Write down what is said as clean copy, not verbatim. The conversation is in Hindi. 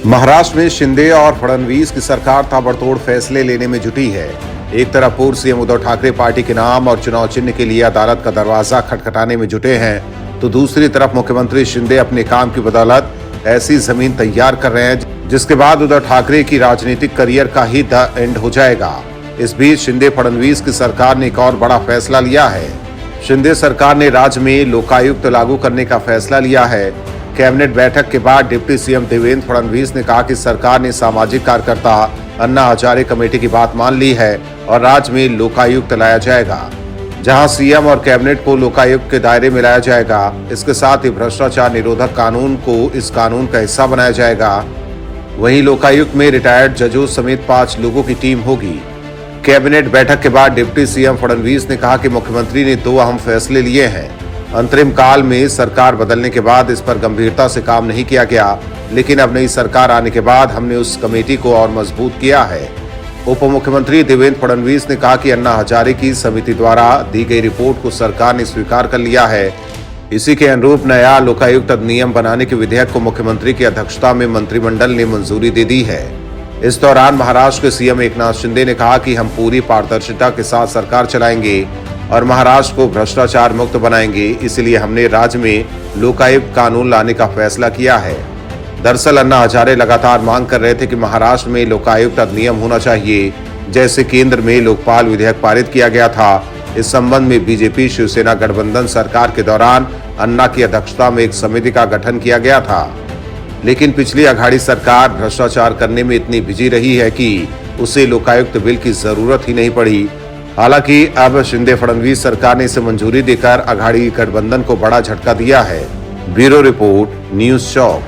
महाराष्ट्र में शिंदे और फडणवीस की सरकार ताबड़तोड़ फैसले लेने में जुटी है। एक तरफ पूर्व सीएम उद्धव ठाकरे पार्टी के नाम और चुनाव चिन्ह के लिए अदालत का दरवाजा खटखटाने में जुटे हैं, तो दूसरी तरफ मुख्यमंत्री शिंदे अपने काम की बदौलत ऐसी जमीन तैयार कर रहे हैं जिसके बाद उद्धव ठाकरे की राजनीतिक करियर का ही द एंड हो जाएगा। इस बीच शिंदे फडणवीस की सरकार ने एक और बड़ा फैसला लिया है। शिंदे सरकार ने राज्य में लोकायुक्त लागू करने का फैसला लिया है। कैबिनेट बैठक के बाद डिप्टी सीएम देवेंद्र फडणवीस ने कहा कि सरकार ने सामाजिक कार्यकर्ता अन्ना हजारे कमेटी की बात मान ली है और राज्य में लोकायुक्त लाया जाएगा, जहां सीएम और कैबिनेट को लोकायुक्त के दायरे में लाया जाएगा। इसके साथ ही भ्रष्टाचार निरोधक कानून को इस कानून का हिस्सा बनाया जाएगा। वहीं लोकायुक्त में रिटायर्ड जजों समेत 5 लोगों की टीम होगी। कैबिनेट बैठक के बाद डिप्टी सीएम फडणवीस ने कहा कि मुख्यमंत्री ने 2 अहम फैसले लिए हैं। अंतरिम काल में सरकार बदलने के बाद इस पर गंभीरता से काम नहीं किया गया, लेकिन अब नई सरकार आने के बाद हमने उस कमेटी को और मजबूत किया है। उप मुख्यमंत्री देवेंद्र फडणवीस ने कहा कि अन्ना हजारे की समिति द्वारा दी गई रिपोर्ट को सरकार ने स्वीकार कर लिया है। इसी के अनुरूप नया लोकायुक्त अधिनियम बनाने के विधेयक को मुख्यमंत्री की अध्यक्षता में मंत्रिमंडल ने मंजूरी दे दी है। इस दौरान महाराष्ट्र के सीएम एकनाथ शिंदे ने कहा कि हम पूरी पारदर्शिता के साथ सरकार चलाएंगे और महाराष्ट्र को भ्रष्टाचार मुक्त बनाएंगे, इसलिए हमने राज्य में लोकायुक्त कानून लाने का फैसला किया है। दरअसल अन्ना हजारे लगातार मांग कर रहे थे कि महाराष्ट्र में लोकायुक्त अधिनियम होना चाहिए, जैसे केंद्र में लोकपाल विधेयक पारित किया गया था। इस संबंध में बीजेपी शिवसेना गठबंधन सरकार के दौरान अन्ना की अध्यक्षता में एक समिति का गठन किया गया था, लेकिन पिछली अघाड़ी सरकार भ्रष्टाचार करने में इतनी बिजी रही है कि उसे लोकायुक्त बिल की जरूरत ही नहीं पड़ी। हालांकि अब शिंदे फडणवीस सरकार ने इसे मंजूरी देकर अघाड़ी गठबंधन को बड़ा झटका दिया है। ब्यूरो रिपोर्ट, न्यूज़ चौक।